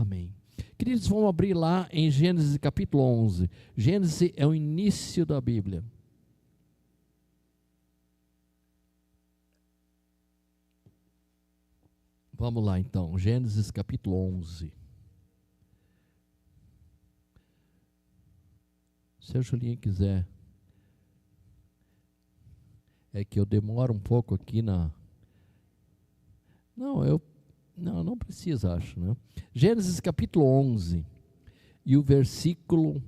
Amém. Queridos, vamos abrir lá em Gênesis capítulo 11. Gênesis é o início da Bíblia. Vamos lá então, Gênesis capítulo 11. Se a Julinha quiser, é que eu demoro um pouco aqui na... Não precisa, acho, né? Gênesis capítulo 11, e o versículo,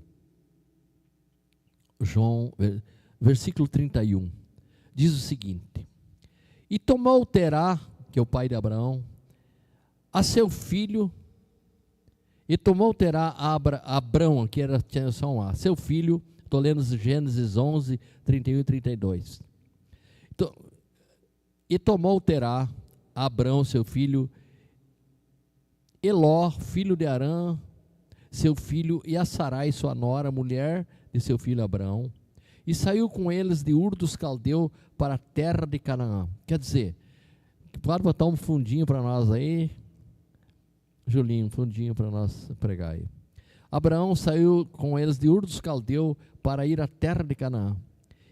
versículo 31, diz o seguinte: E tomou Terá, que é o pai de Abraão, a seu filho, e tomou Terá a Abrão, que tinha só um A, seu filho, estou lendo Gênesis 11, 31 e 32, e tomou Terá a Abrão, seu filho, Eló, filho de Arã, seu filho, e a Sarai, sua nora, mulher de seu filho Abrão, e saiu com eles de Ur dos Caldeus para a terra de Canaã. Quer dizer, pode botar um fundinho para nós aí, Julinho, um fundinho para nós pregar aí. Abraão saiu com eles de Ur dos Caldeus para ir à terra de Canaã,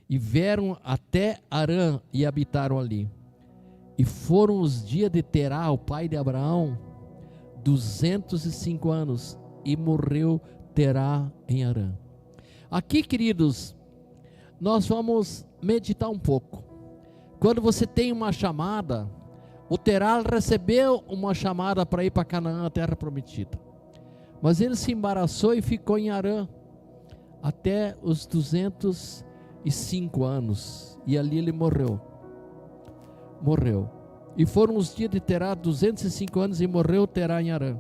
e vieram até Arã e habitaram ali. E foram os dias de Terá, o pai de Abraão, 205 anos, e morreu Terá em Arã. Aqui, queridos, nós vamos meditar um pouco. Quando você tem uma chamada, o Terá recebeu uma chamada para ir para Canaã, a terra prometida, mas ele se embaraçou e ficou em Arã até os 205 anos, e ali ele morreu. E foram os dias de Terá, 205 anos, e morreu Terá em Arã.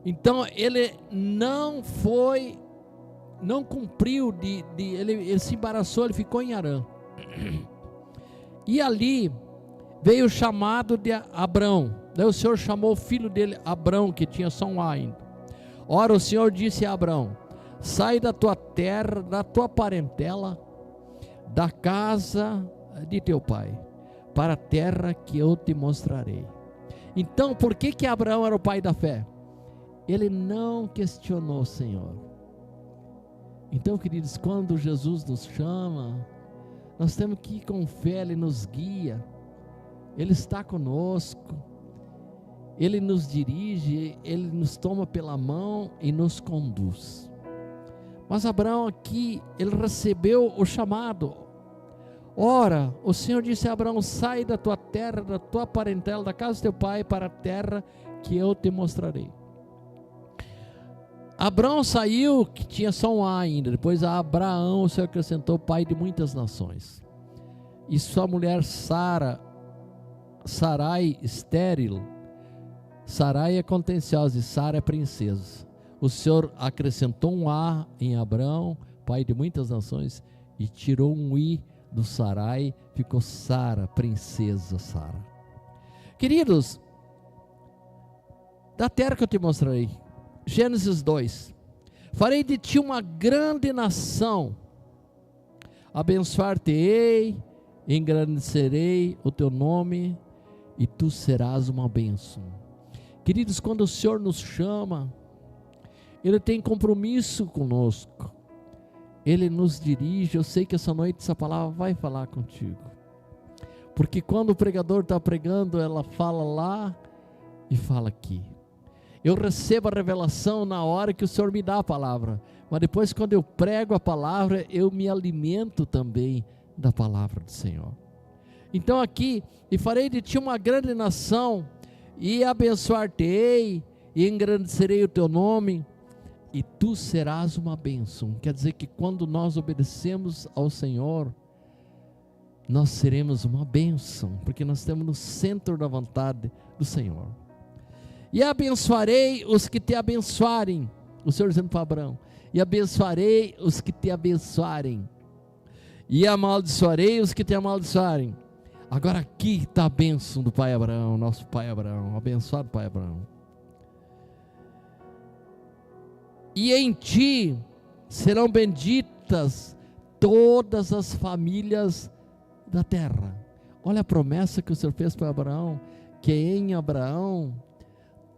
Então ele não cumpriu, ele se embaraçou, ele ficou em Arã. E ali veio o chamado de Abrão. Daí o Senhor chamou o filho dele, Abrão, que tinha só um A ainda. Ora, o Senhor disse a Abrão: sai da tua terra, da tua parentela, da casa de teu pai, para a terra que eu te mostrarei. Então, por que Abraão era o pai da fé? Ele não questionou o Senhor. Então, queridos, quando Jesus nos chama, nós temos que ir com fé, Ele nos guia, Ele está conosco, Ele nos dirige, Ele nos toma pela mão e nos conduz. Mas Abraão aqui, ele recebeu o chamado. Ora, o Senhor disse a Abraão: sai da tua terra, da tua parentela, da casa do teu pai, para a terra que eu te mostrarei. Abraão saiu, que tinha só um A ainda, depois a Abraão o Senhor acrescentou pai de muitas nações. E sua mulher Sarai, estéril. Sarai é contenciosa e Sara é princesa. O Senhor acrescentou um A em Abraão, pai de muitas nações, e tirou um I do Sarai, ficou Sara, princesa Sara. Queridos, da terra que eu te mostrarei, Gênesis 2: farei de ti uma grande nação, abençoar-te-ei, engrandecerei o teu nome, e tu serás uma bênção. Queridos, quando o Senhor nos chama, Ele tem compromisso conosco, Ele nos dirige. Eu sei que essa noite essa palavra vai falar contigo, porque quando o pregador está pregando, ela fala lá e fala aqui. Eu recebo a revelação na hora que o Senhor me dá a palavra, mas depois, quando eu prego a palavra, eu me alimento também da palavra do Senhor. Então aqui: e farei de ti uma grande nação, e abençoar-te-ei, e engrandecerei o teu nome, e tu serás uma bênção. Quer dizer que quando nós obedecemos ao Senhor, nós seremos uma bênção, porque nós estamos no centro da vontade do Senhor. E abençoarei os que te abençoarem, o Senhor dizendo para Abraão: e abençoarei os que te abençoarem, e amaldiçoarei os que te amaldiçoarem. Agora aqui está a bênção do pai Abraão, nosso pai Abraão, abençoado pai Abraão. E em ti serão benditas todas as famílias da terra. Olha a promessa que o Senhor fez para Abraão, que em Abraão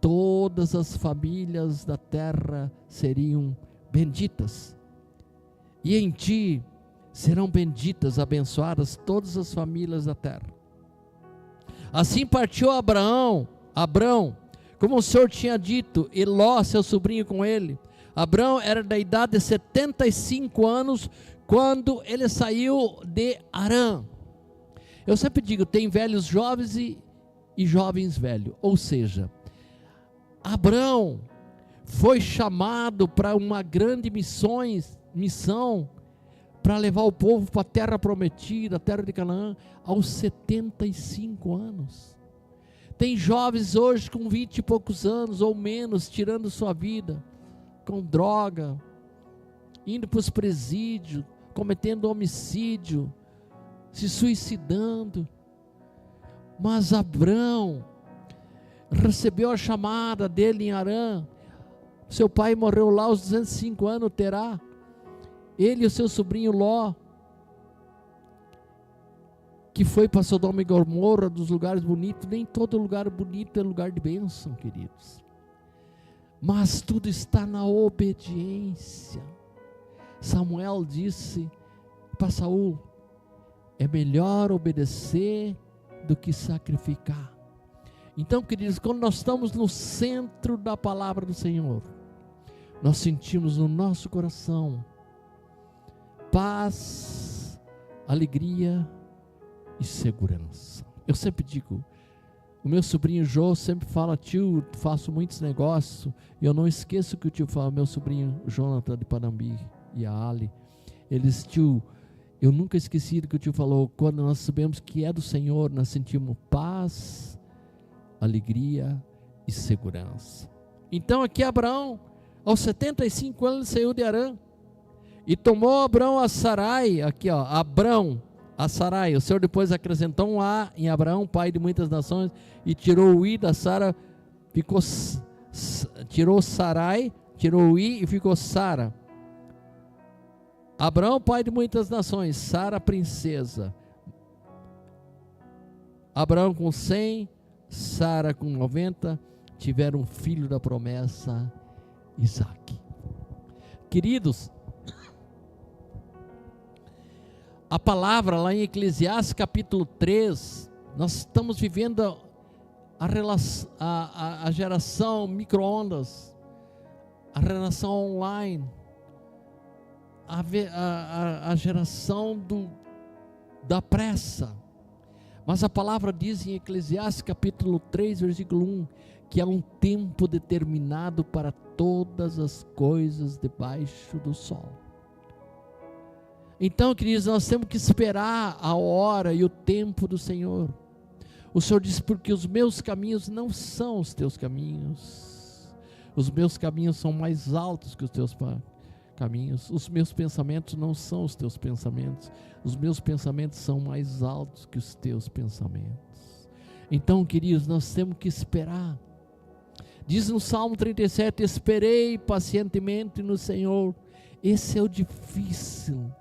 todas as famílias da terra seriam benditas. E em ti serão benditas, abençoadas todas as famílias da terra. Assim partiu Abrão, como o Senhor tinha dito, e Ló, seu sobrinho, com ele. Abrão era da idade de 75 anos, quando ele saiu de Harã. Eu sempre digo, tem velhos jovens e jovens velhos, ou seja, Abrão foi chamado para uma grande missão, para levar o povo para a terra prometida, a terra de Canaã, aos 75 anos. Tem jovens hoje com 20 e poucos anos ou menos, tirando sua vida, com droga, indo para os presídios, cometendo homicídio, se suicidando. Mas Abrão recebeu a chamada dele em Harã. Seu pai morreu lá aos 205 anos, Terá. Ele e o seu sobrinho Ló, que foi para Sodoma e Gomorra, dos lugares bonitos. Nem todo lugar bonito é lugar de bênção, queridos. Mas tudo está na obediência. Samuel disse para Saul: é melhor obedecer do que sacrificar. Então, queridos, quando nós estamos no centro da palavra do Senhor, nós sentimos no nosso coração paz, alegria e segurança. Eu sempre digo, o meu sobrinho Jô sempre fala: tio, faço muitos negócios, e eu não esqueço que o tio fala. Meu sobrinho Jonathan de Panambi e a Ali, eles: tio, eu nunca esqueci do que o tio falou. Quando nós sabemos que é do Senhor, nós sentimos paz, alegria e segurança. Então aqui Abraão, aos 75 anos, saiu de Harã, e tomou Abraão a Sarai. Aqui ó, Abrão a Sarai. O Senhor depois acrescentou um A em Abraão, pai de muitas nações, e tirou o I da Sara, tirou Sarai, tirou o I e ficou Sara. Abraão, pai de muitas nações, Sara, princesa. Abraão com 100, Sara com 90, tiveram um filho da promessa, Isaque. Queridos, a palavra lá em Eclesiastes capítulo 3, nós estamos vivendo a geração micro-ondas, a geração online, a geração da pressa. Mas a palavra diz em Eclesiastes capítulo 3, versículo 1, que há um tempo determinado para todas as coisas debaixo do sol. Então, queridos, nós temos que esperar a hora e o tempo do Senhor. O Senhor diz: porque os meus caminhos não são os teus caminhos, os meus caminhos são mais altos que os teus caminhos, os meus pensamentos não são os teus pensamentos, os meus pensamentos são mais altos que os teus pensamentos. Então, queridos, nós temos que esperar. Diz no Salmo 37, esperei pacientemente no Senhor. Esse é o difícil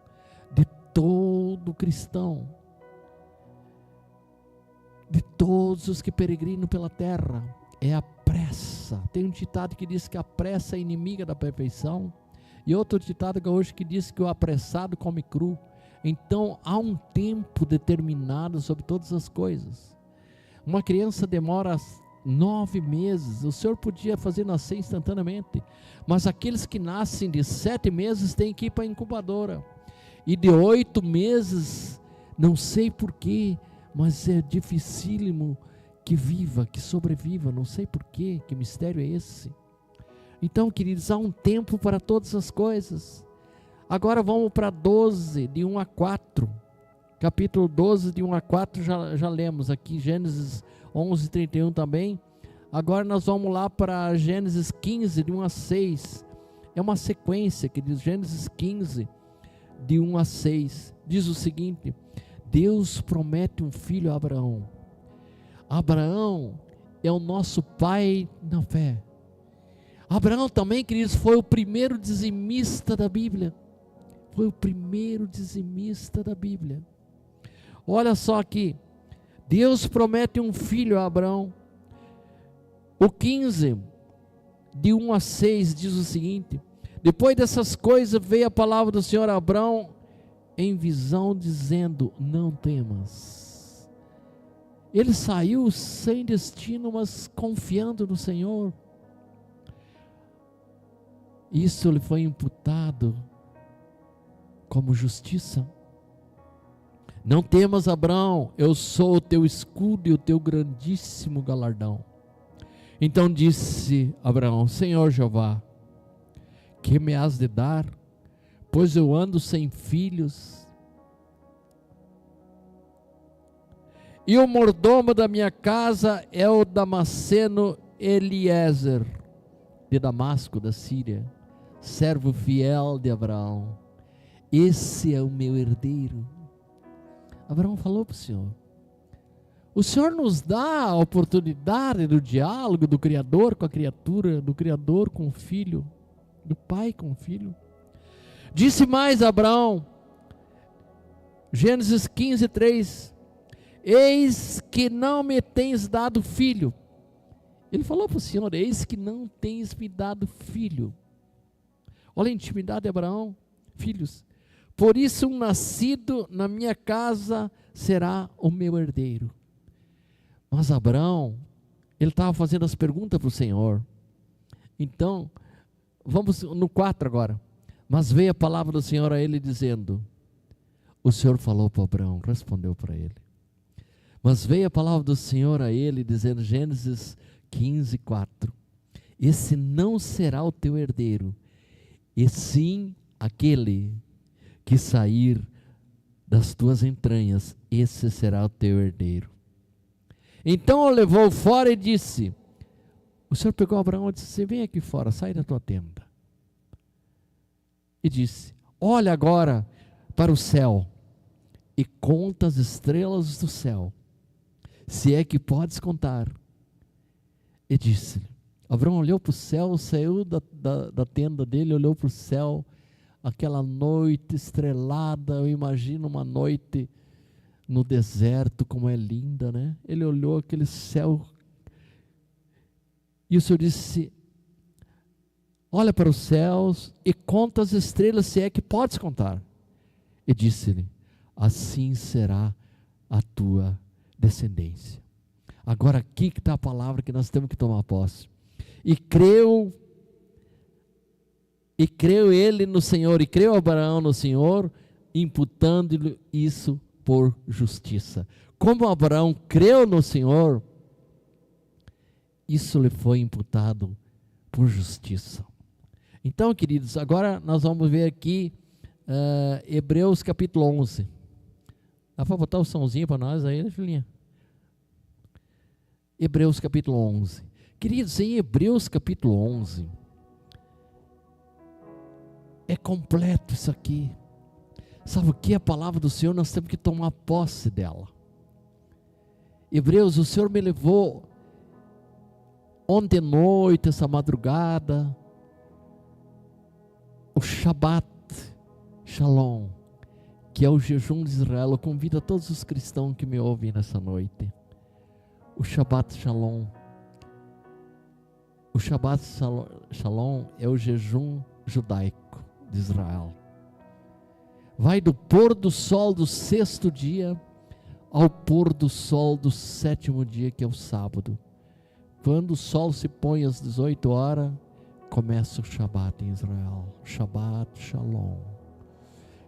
de todo cristão, de todos os que peregrinam pela terra, é a pressa. Tem um ditado que diz que a pressa é inimiga da perfeição, e outro ditado gaúcho que diz que o apressado come cru. Então há um tempo determinado sobre todas as coisas. Uma criança demora 9 meses, o Senhor podia fazer nascer instantaneamente, mas aqueles que nascem de 7 meses têm que ir para a incubadora, e de 8 meses, não sei porquê, mas é dificílimo que viva, que sobreviva, não sei porquê, que mistério é esse? Então, queridos, há um tempo para todas as coisas. Agora vamos para 12, de 1 a 4, capítulo 12, de 1 a 4, já lemos aqui, Gênesis 11, 31 também. Agora nós vamos lá para Gênesis 15, de 1 a 6, é uma sequência, queridos. Gênesis 15, de 1 a 6, diz o seguinte: Deus promete um filho a Abraão. Abraão é o nosso pai na fé. Abraão também, queridos, foi o primeiro dizimista da Bíblia. Foi o primeiro dizimista da Bíblia. Olha só aqui, Deus promete um filho a Abraão. O 15, de 1 a 6, diz o seguinte: depois dessas coisas veio a palavra do Senhor a Abrão em visão, dizendo: não temas. Ele saiu sem destino, mas confiando no Senhor. Isso lhe foi imputado como justiça. Não temas, Abrão, eu sou o teu escudo e o teu grandíssimo galardão. Então disse Abraão: Senhor Jeová, que me has de dar? Pois eu ando sem filhos, e o mordomo da minha casa é o Damasceno Eliezer, de Damasco, da Síria, servo fiel de Abraão. Esse é o meu herdeiro. Abraão falou para o Senhor. O Senhor nos dá a oportunidade do diálogo do Criador com a criatura, do Criador com o filho, do pai com o filho. Disse mais Abraão, Gênesis 15, 3: eis que não me tens dado filho. Ele falou para o Senhor: eis que não tens me dado filho. Olha a intimidade de Abraão: filhos. Por isso um nascido na minha casa será o meu herdeiro. Mas Abraão, ele estava fazendo as perguntas para o Senhor. Então, vamos no 4 agora. Mas veio a palavra do Senhor a ele dizendo, o Senhor falou para Abraão, respondeu para ele. Mas veio a palavra do Senhor a ele dizendo, Gênesis 15, 4. Esse não será o teu herdeiro, e sim aquele que sair das tuas entranhas, esse será o teu herdeiro. Então o levou fora e disse, o Senhor pegou Abraão e disse, vem aqui fora, sai da tua tenda. E disse, olha agora para o céu e conta as estrelas do céu, se é que podes contar. E disse-lhe, Abraão olhou para o céu, saiu da tenda dele, olhou para o céu, aquela noite estrelada, eu imagino uma noite no deserto, como é linda, né? Ele olhou aquele céu, e o Senhor disse, olha para os céus e conta as estrelas, se é que podes contar. E disse-lhe, assim será a tua descendência. Agora aqui que está a palavra que nós temos que tomar posse. E creu ele no Senhor, e creu Abraão no Senhor, imputando-lhe isso por justiça. Como Abraão creu no Senhor, isso lhe foi imputado por justiça. Então, queridos, agora nós vamos ver aqui Hebreus capítulo 11. Dá para botar o somzinho para nós aí, né, filhinha? Hebreus capítulo 11. Queridos, em Hebreus capítulo 11, é completo isso aqui. Sabe o que? A palavra do Senhor, nós temos que tomar posse dela. Hebreus, o Senhor me levou ontem à noite, essa madrugada, o Shabbat Shalom, que é o jejum de Israel. Eu convido a todos os cristãos que me ouvem nessa noite. O Shabbat Shalom. O Shabbat Shalom é o jejum judaico de Israel. Vai do pôr do sol do 6º dia ao pôr do sol do 7º dia, que é o sábado. Quando o sol se põe às 18 horas, começa o Shabbat em Israel. Shabbat Shalom.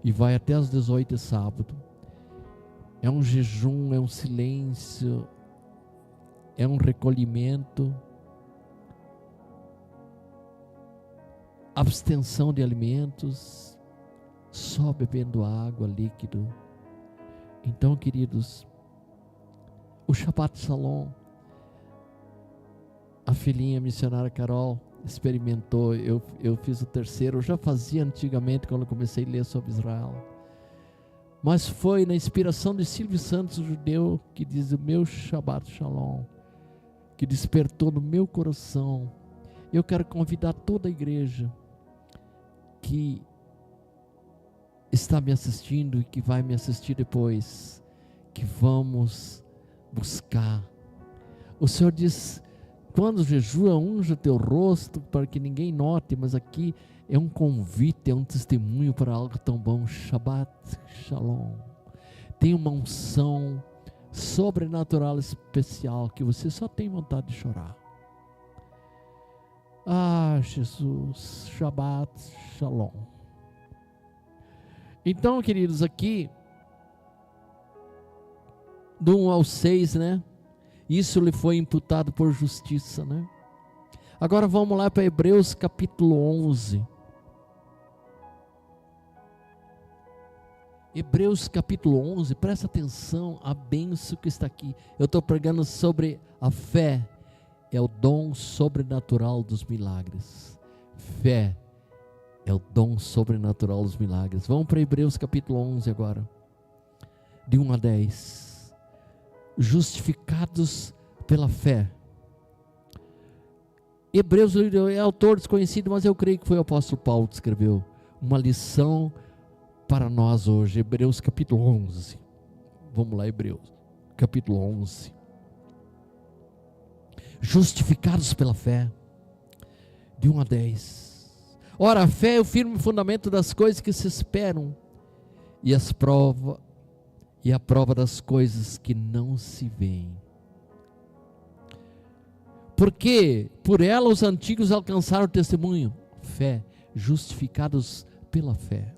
E vai até às 18 sábado. É um jejum, é um silêncio, é um recolhimento, abstenção de alimentos, só bebendo água, líquido. Então, queridos, o Shabbat Shalom, a filhinha missionária Carol experimentou, eu fiz o 3º, eu já fazia antigamente quando eu comecei a ler sobre Israel, mas foi na inspiração de Silvio Santos, o judeu, que diz o meu Shabbat Shalom, que despertou no meu coração. Eu quero convidar toda a igreja que está me assistindo e que vai me assistir depois, que vamos buscar. O Senhor diz quando jejua, unja teu rosto para que ninguém note, mas aqui é um convite, é um testemunho para algo tão bom. Shabbat Shalom. Tem uma unção sobrenatural especial que você só tem vontade de chorar. Ah, Jesus, Shabbat Shalom. Então, queridos, aqui do 1 ao 6, né? Isso lhe foi imputado por justiça, né? Agora vamos lá para Hebreus capítulo 11. Hebreus capítulo 11, presta atenção à bênção que está aqui. Eu estou pregando sobre a fé, é o dom sobrenatural dos milagres. Fé é o dom sobrenatural dos milagres. Vamos para Hebreus capítulo 11 agora, de 1 a 10. Justificados pela fé. Hebreus é autor desconhecido, mas eu creio que foi o apóstolo Paulo que escreveu uma lição para nós hoje. Hebreus capítulo 11. Vamos lá, Hebreus capítulo 11. Justificados pela fé, de 1 a 10. Ora, a fé é o firme fundamento das coisas que se esperam, e a prova das coisas que não se veem. Porque por ela os antigos alcançaram o testemunho. Fé, justificados pela fé.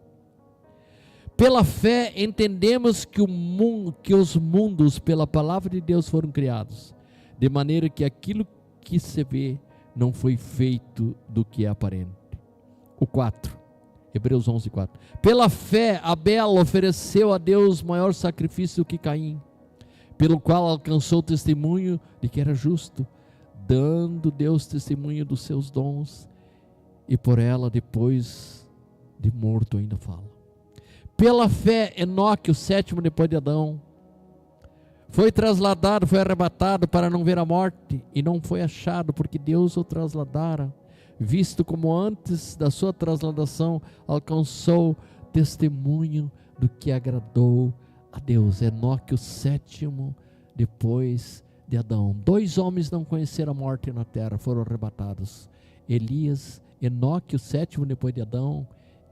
Pela fé entendemos que os mundos pela palavra de Deus foram criados, de maneira que aquilo que se vê não foi feito do que é aparente. O 4, Hebreus 11, 4. Pela fé Abel ofereceu a Deus maior sacrifício do que Caim, pelo qual alcançou o testemunho de que era justo, dando Deus testemunho dos seus dons, e por ela depois de morto ainda fala. Pela fé Enoque, o sétimo depois de Adão, foi trasladado, foi arrebatado para não ver a morte, e não foi achado, porque Deus o trasladara, visto como antes da sua trasladação alcançou testemunho do que agradou a Deus. Enoque, o sétimo depois de Adão. 2 homens não conheceram a morte na terra, foram arrebatados. Enoque, o sétimo depois de Adão,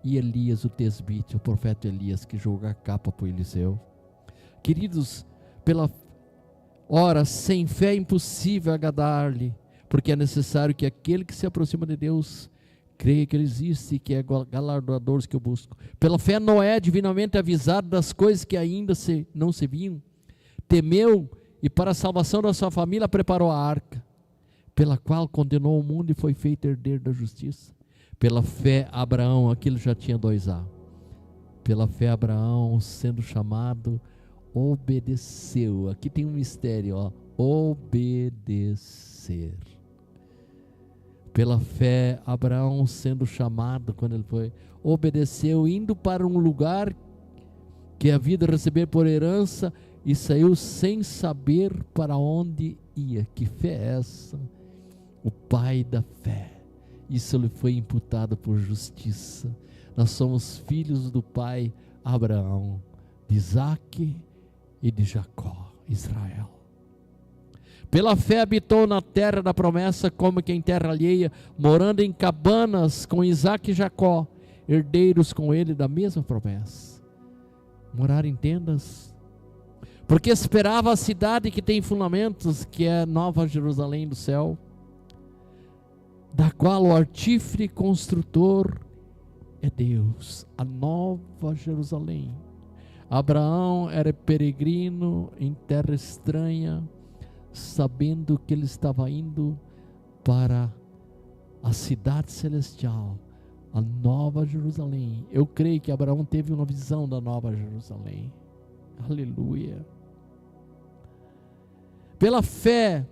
e Elias, o tesbite, o profeta Elias, que jogou a capa para Eliseu. Queridos, ora, sem fé é impossível agradar-lhe, porque é necessário que aquele que se aproxima de Deus creia que Ele existe e que é galardoador dos que o buscam. Pela fé Noé, divinamente avisado das coisas que ainda não se viam, temeu e para a salvação da sua família preparou a arca, pela qual condenou o mundo e foi feito herdeiro da justiça. Pela fé Abraão, aquilo já tinha 2A. Pela fé Abraão, sendo chamado, obedeceu. Aqui tem um mistério, ó. Obedecer. Pela fé Abraão, sendo chamado, quando ele foi, obedeceu, indo para um lugar que havia de receber por herança, e saiu sem saber para onde ia. Que fé é essa? O pai da fé. Isso lhe foi imputado por justiça. Nós somos filhos do pai Abraão, de Isaque e de Jacó, Israel. Pela fé habitou na terra da promessa, como que em terra alheia, morando em cabanas com Isaque e Jacó, herdeiros com ele da mesma promessa. Morar em tendas, porque esperava a cidade que tem fundamentos, que é Nova Jerusalém do céu, da qual o artífice construtor é Deus, a Nova Jerusalém. Abraão era peregrino em terra estranha, sabendo que ele estava indo para a cidade celestial, a Nova Jerusalém. Eu creio que Abraão teve uma visão da Nova Jerusalém. Aleluia. Pela fé,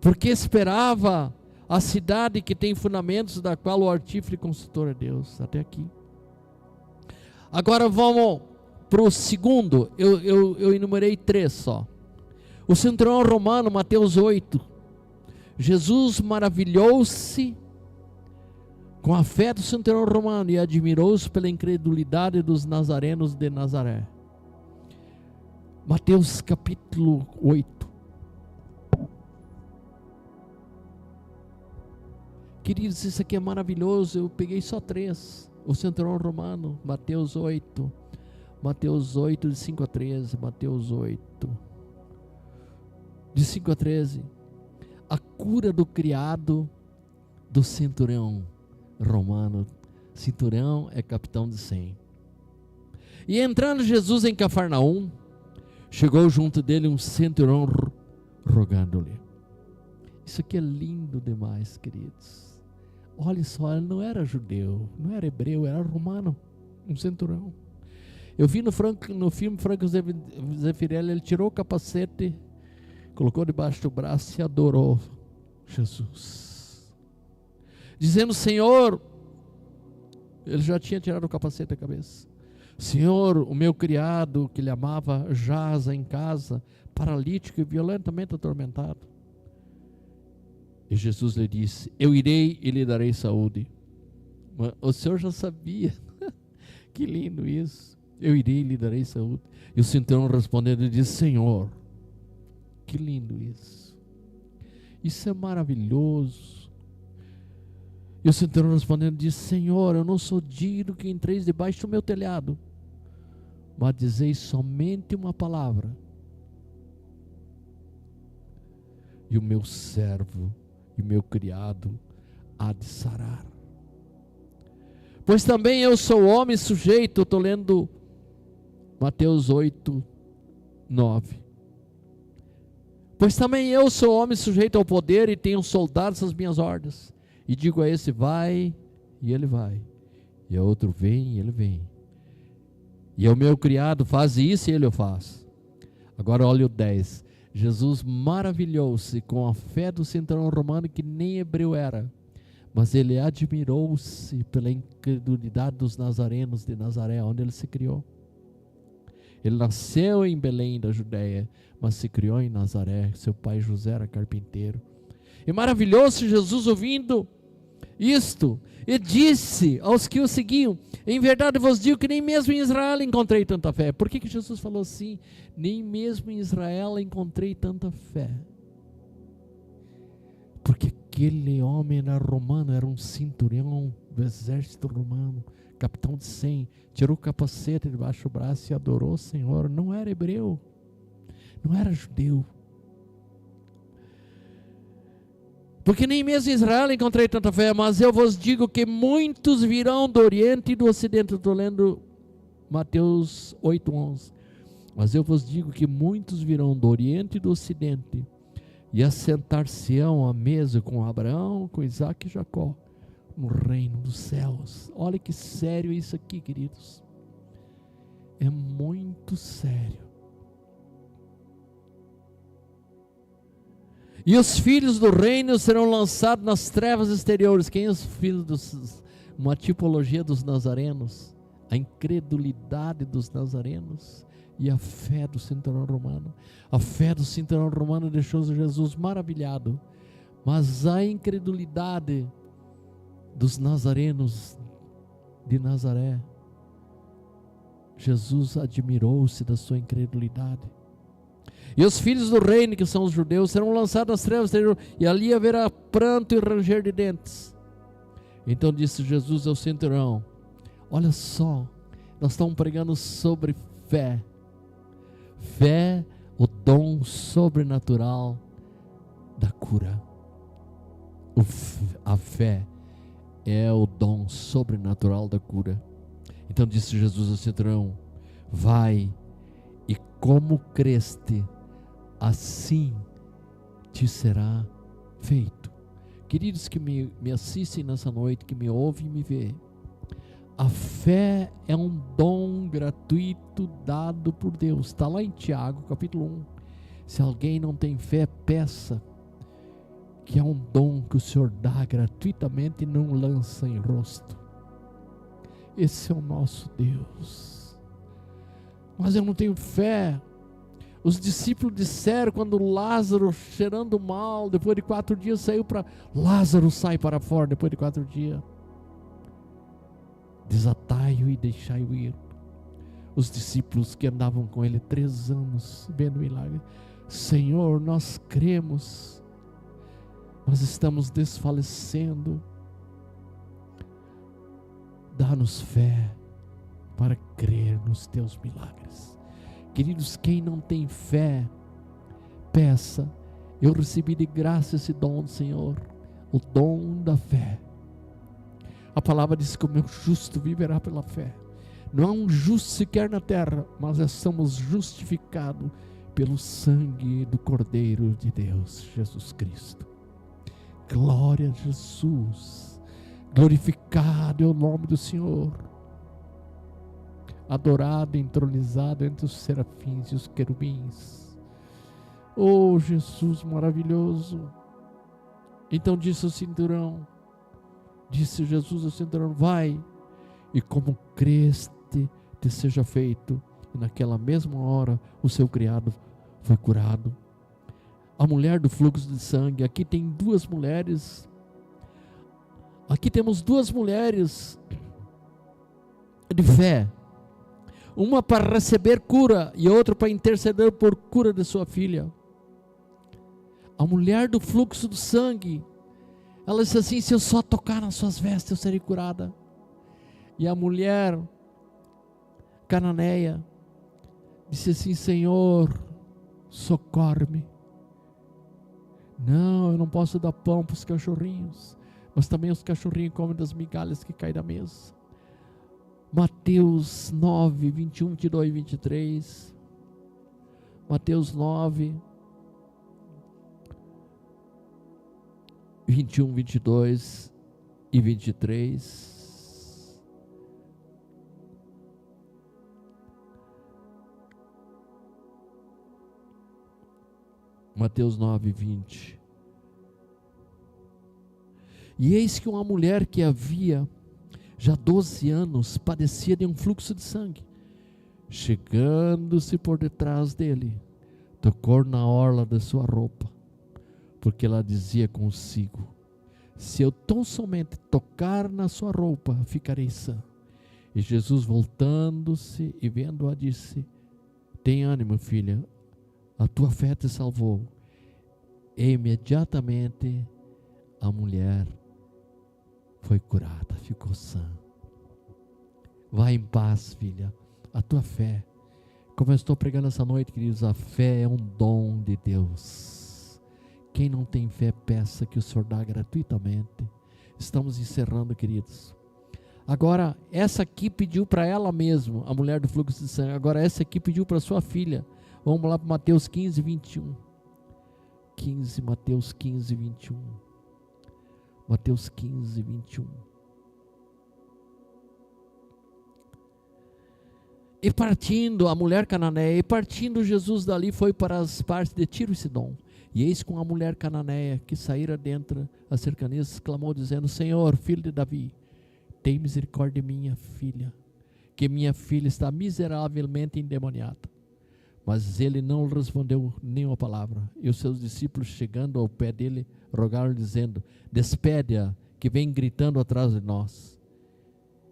porque esperava a cidade que tem fundamentos, da qual o artífice construtor é Deus. Até aqui. Agora vamos para o segundo. Eu enumerei 3 só. O centurião romano, Mateus 8. Jesus maravilhou-se com a fé do centurião romano e admirou-se pela incredulidade dos nazarenos de Nazaré. Mateus capítulo 8. Queridos, isso aqui é maravilhoso. Eu peguei só 3. O centurião romano, Mateus 8, de 5 a 13, Mateus 8, de 5 a 13, a cura do criado do centurião romano. Centurião é capitão de 100. E entrando Jesus em Cafarnaum, chegou junto dele um centurião rogando-lhe. Isso aqui é lindo demais, queridos. Olha só, ele não era judeu, não era hebreu, era romano, um centurião. Eu vi no filme Franco Zeffirelli, ele tirou o capacete, colocou debaixo do braço e adorou Jesus, dizendo: Senhor, ele já tinha tirado o capacete da cabeça, Senhor, o meu criado que lhe amava jaz em casa, paralítico e violentamente atormentado. E Jesus lhe disse: eu irei e lhe darei saúde. O Senhor já sabia. Que lindo isso. Eu irei e lhe darei saúde. E o centurião respondendo, ele disse: Senhor, que lindo isso. Isso é maravilhoso. E o centurião respondendo disse: Senhor, eu não sou digno que entreis debaixo do meu telhado, mas dizeis somente uma palavra, e o meu servo e o meu criado há de sarar. Pois também eu sou homem sujeito, eu estou lendo Mateus 8, 9. Pois também eu sou homem sujeito ao poder e tenho soldados às minhas ordens. E digo a esse: vai, e ele vai. E a outro: vem, e ele vem. E ao meu criado: faz isso, e ele o faz. Agora olha o 10. Jesus maravilhou-se com a fé do centurião romano, que nem hebreu era, mas ele admirou-se pela incredulidade dos nazarenos de Nazaré, onde ele se criou. Ele nasceu em Belém da Judéia, mas se criou em Nazaré. Seu pai José era carpinteiro. E maravilhou-se Jesus ouvindo isto, e disse aos que o seguiam: em verdade vos digo que nem mesmo em Israel encontrei tanta fé. Por que Jesus falou assim? Nem mesmo em Israel encontrei tanta fé. Porque aquele homem era romano, era um centurião do exército romano, capitão de 100, tirou o capacete debaixo do braço e adorou o Senhor. Não era hebreu, não era judeu. Porque nem mesmo em Israel encontrei tanta fé, mas eu vos digo que muitos virão do Oriente e do Ocidente. Estou lendo Mateus 8:11. Mas eu vos digo que muitos virão do Oriente e do Ocidente e assentar-se-ão à mesa com Abraão, com Isaac e Jacó, no reino dos céus. Olha que sério isso aqui, queridos. É muito sério. E os filhos do reino serão lançados nas trevas exteriores. Quem os filhos uma tipologia dos nazarenos? A incredulidade dos nazarenos e a fé do centurião romano. A fé do centurião romano deixou Jesus maravilhado, mas a incredulidade dos nazarenos de Nazaré, Jesus admirou-se da sua incredulidade. E os filhos do reino, que são os judeus, serão lançados nas trevas exteriores, e ali haverá pranto e ranger de dentes. Então disse Jesus ao centurião: olha só, nós estamos pregando sobre fé. Fé, o dom sobrenatural da cura. A fé é o dom sobrenatural da cura. Então disse Jesus ao centurião: vai, e como creste, assim te será feito. Queridos que me assistem nessa noite, que me ouvem e me vê, a fé é um dom gratuito dado por Deus. Está lá em Tiago capítulo 1. Se alguém não tem fé, peça, que é um dom que o Senhor dá gratuitamente e não lança em rosto. Esse é o nosso Deus. Mas eu não tenho fé. Os discípulos disseram, quando Lázaro, cheirando mal, depois de 4 dias saiu para... Lázaro, sai para fora depois de 4 dias. Desatai-o e deixai-o ir. Os discípulos que andavam com ele 3 anos, vendo o milagre: Senhor, nós cremos, mas estamos desfalecendo. Dá-nos fé para crer nos teus milagres. Queridos, quem não tem fé, peça. Eu recebi de graça esse dom do Senhor, o dom da fé. A palavra diz que o meu justo viverá pela fé. Não há um justo sequer na terra, mas somos justificados pelo sangue do Cordeiro de Deus, Jesus Cristo. Glória a Jesus. Glorificado é o nome do Senhor. Adorado, entronizado entre os serafins e os querubins. Oh, Jesus maravilhoso. Então disse o centurião, disse Jesus ao centurião: vai, e como creste, te seja feito. E naquela mesma hora o seu criado foi curado. A mulher do fluxo de sangue. Aqui tem duas mulheres. Aqui temos duas mulheres de fé. Uma para receber cura e outra para interceder por cura de sua filha. A mulher do fluxo do sangue, ela disse assim: se eu só tocar nas suas vestes eu serei curada. E a mulher cananeia disse assim: Senhor, socorre-me. Não, eu não posso dar pão para os cachorrinhos, mas também os cachorrinhos comem das migalhas que caem da mesa. Mateus 9, 21, 22 e 23. Mateus 9, 21, 22 e 23. Mateus 9, 20. E eis que uma mulher que havia já 12 anos padecia de um fluxo de sangue, chegando-se por detrás dele, tocou na orla da sua roupa, porque ela dizia consigo: se eu tão somente tocar na sua roupa, ficarei sã. E Jesus, voltando-se e vendo-a, disse: tem ânimo, filha, a tua fé te salvou. E imediatamente a mulher foi curada, ficou sã. Vai em paz, filha, a tua fé. Como eu estou pregando essa noite, queridos, a fé é um dom de Deus. Quem não tem fé, peça que o Senhor dá gratuitamente. Estamos encerrando, queridos. Agora, essa aqui pediu para ela mesma, a mulher do fluxo de sangue. Agora, essa aqui pediu para sua filha. Vamos lá para Mateus 15, 21. Mateus 15, 21. Mateus 15, 21. E partindo, a mulher cananeia, e partindo Jesus dali foi para as partes de Tiro e Sidom. E eis com a mulher cananeia que saíra dentre as cercanias, exclamou dizendo: Senhor, filho de Davi, tem misericórdia de minha filha, que minha filha está miseravelmente endemoniada. Mas ele não respondeu nenhuma palavra. E os seus discípulos, chegando ao pé dele, rogaram dizendo: despede-a, que vem gritando atrás de nós.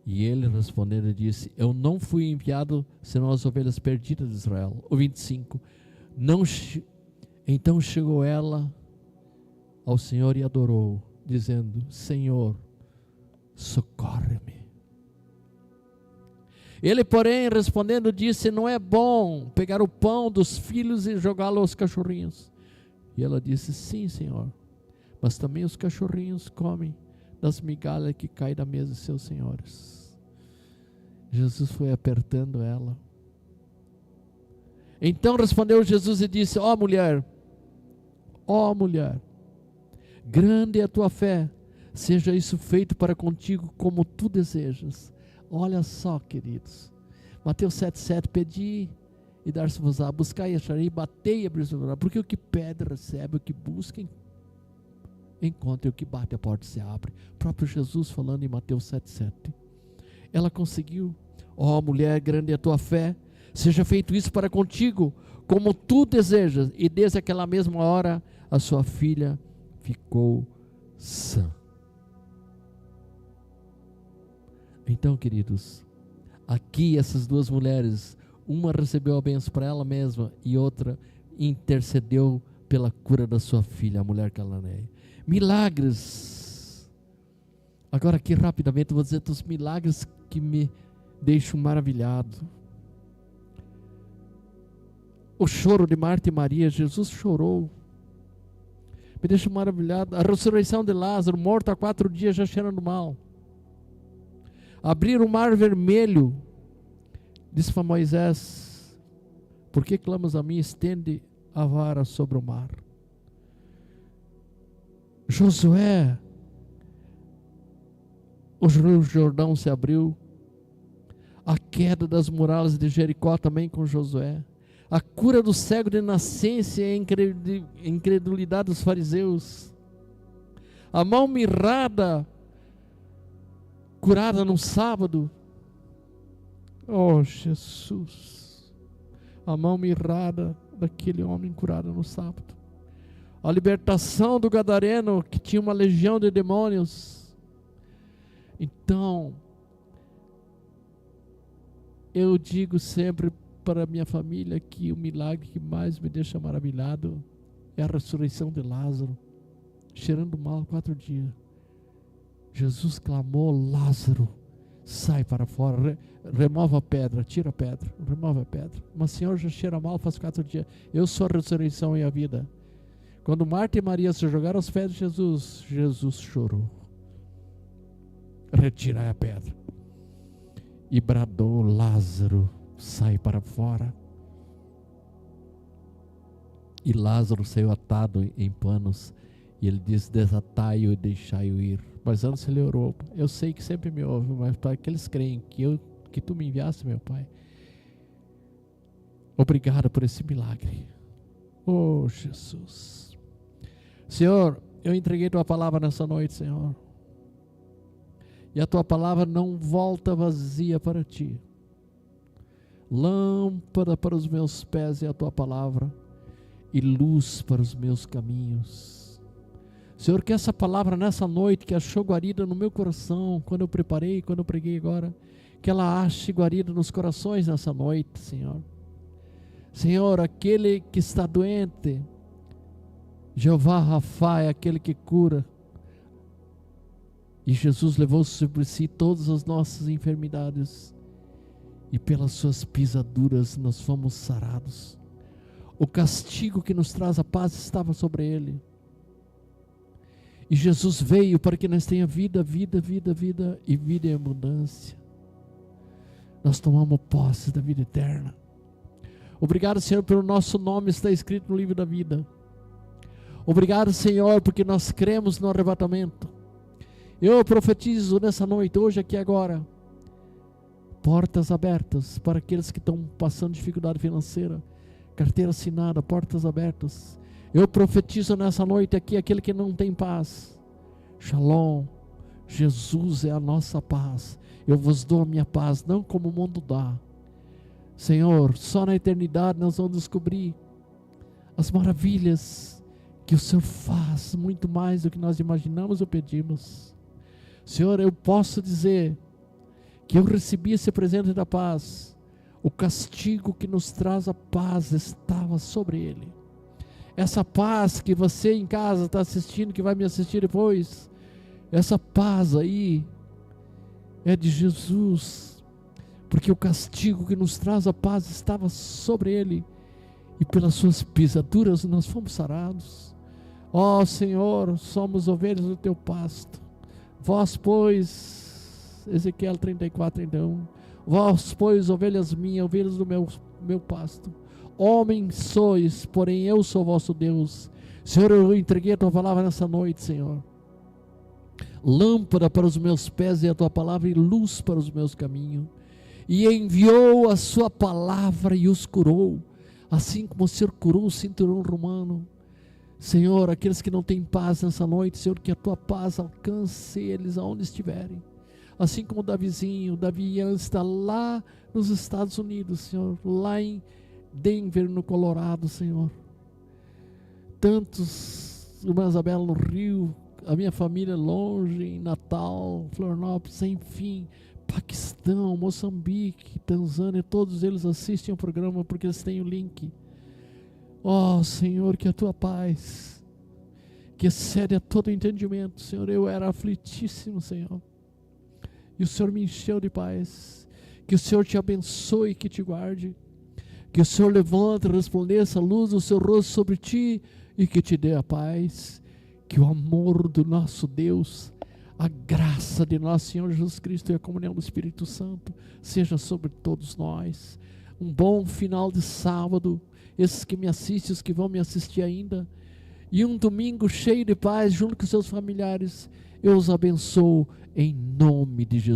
E ele respondendo disse: eu não fui enviado senão as ovelhas perdidas de Israel. O 25. Então chegou ela ao Senhor e adorou, dizendo: Senhor, socorre-me. Ele, porém, respondendo, disse: não é bom pegar o pão dos filhos e jogá-lo aos cachorrinhos. E ela disse: sim, Senhor, mas também os cachorrinhos comem das migalhas que caem da mesa de seus senhores. Jesus foi apertando ela. Então respondeu Jesus e disse: ó mulher, grande é a tua fé, seja isso feito para contigo como tu desejas. Olha só, queridos, Mateus 7,7, pedi e dar-se-vos-á, buscai e acharei, batei e abrir-se-vos-á, porque o que pede recebe, o que busca encontra, e o que bate a porta se abre. O próprio Jesus falando em Mateus 7,7. Ela conseguiu. Ó mulher, grande é a tua fé, seja feito isso para contigo como tu desejas. E desde aquela mesma hora a sua filha ficou sã. Então, queridos, aqui essas duas mulheres, uma recebeu a bênção para ela mesma e outra intercedeu pela cura da sua filha, a mulher cananeia. Milagres Agora aqui rapidamente eu vou dizer dos milagres que me deixam maravilhado. O choro de Marta e Maria, Jesus chorou. Me deixa maravilhado. A ressurreição de Lázaro, morto há 4 dias, já cheirando mal. Abrir o mar vermelho. Disse para Moisés: por que clamas a mim? Estende a vara sobre o mar. Josué, o rio Jordão se abriu. A queda das muralhas de Jericó também com Josué. A cura do cego de nascença e a incredulidade dos fariseus. A mão mirrada, curada no sábado. Oh, Jesus. A mão mirrada daquele homem curado no sábado. A libertação do gadareno que tinha uma legião de demônios. Então, eu digo sempre para a minha família que o milagre que mais me deixa maravilhado é a ressurreição de Lázaro, cheirando mal 4 dias. Jesus clamou: Lázaro, sai para fora, remove a pedra, tira a pedra, remove a pedra. Mas o Senhor já cheira mal faz 4 dias. Eu sou a ressurreição e a vida. Quando Marta e Maria se jogaram aos pés de Jesus, Jesus chorou. Retirai a pedra. E bradou: Lázaro, sai para fora. E Lázaro saiu atado em panos. E ele diz: desatai-o e deixai-o ir. Mas antes ele orou: eu sei que sempre me ouve, mas para aqueles que creem que tu me enviaste, meu Pai, obrigado por esse milagre. Oh, Jesus. Senhor, eu entreguei tua palavra nessa noite, Senhor. E a tua palavra não volta vazia para ti. Lâmpada para os meus pés é a tua palavra, e luz para os meus caminhos. Senhor, que essa palavra nessa noite, que achou guarida no meu coração, quando eu preparei, quando eu preguei agora, que ela ache guarida nos corações nessa noite, Senhor. Senhor, aquele que está doente, Jeová Rafa é aquele que cura. E Jesus levou sobre si todas as nossas enfermidades, e pelas suas pisaduras nós fomos sarados. O castigo que nos traz a paz estava sobre ele. E Jesus veio para que nós tenhamos vida, vida, vida, vida e vida em abundância. Nós tomamos posse da vida eterna. Obrigado, Senhor, pelo nosso nome está escrito no livro da vida. Obrigado, Senhor, porque nós cremos no arrebatamento. Eu profetizo nessa noite, hoje, aqui, agora, portas abertas para aqueles que estão passando dificuldade financeira, carteira assinada, portas abertas. Eu profetizo nessa noite aqui, aquele que não tem paz. Shalom, Jesus é a nossa paz. Eu vos dou a minha paz, não como o mundo dá. Senhor, só na eternidade nós vamos descobrir as maravilhas que o Senhor faz, muito mais do que nós imaginamos ou pedimos. Senhor, eu posso dizer que eu recebi esse presente da paz. O castigo que nos traz a paz estava sobre ele. Essa paz que você em casa está assistindo, que vai me assistir depois, essa paz aí é de Jesus, porque o castigo que nos traz a paz estava sobre ele, e pelas suas pisaduras nós fomos sarados. Ó Senhor, somos ovelhas do teu pasto. Vós, pois, Ezequiel 34:31, vós, pois, ovelhas minhas, ovelhas do meu pasto. Homens sois, porém eu sou vosso Deus. Senhor, eu entreguei a tua palavra nessa noite, Senhor. Lâmpada para os meus pés é a tua palavra, e luz para os meus caminhos. E enviou a sua palavra e os curou, assim como o Senhor curou o cinturão romano. Senhor, aqueles que não têm paz nessa noite, Senhor, que a tua paz alcance eles aonde estiverem. Assim como Davi Ian está lá nos Estados Unidos, Senhor, lá em Denver, no Colorado, Senhor. Tantos, irmã Isabela no Rio, a minha família longe, em Natal, Florianópolis, enfim, Paquistão, Moçambique, Tanzânia, todos eles assistem o programa porque eles têm o link. Ó Senhor, que a tua paz que excede a todo entendimento, Senhor. Eu era aflitíssimo, Senhor, e o Senhor me encheu de paz. Que o Senhor te abençoe e que te guarde. Que o Senhor levante, resplandeça a luz do seu rosto sobre ti e que te dê a paz. Que o amor do nosso Deus, a graça de nosso Senhor Jesus Cristo e a comunhão do Espírito Santo seja sobre todos nós. Um bom final de sábado, esses que me assistem, os que vão me assistir ainda, e um domingo cheio de paz junto com seus familiares. Eu os abençoo em nome de Jesus.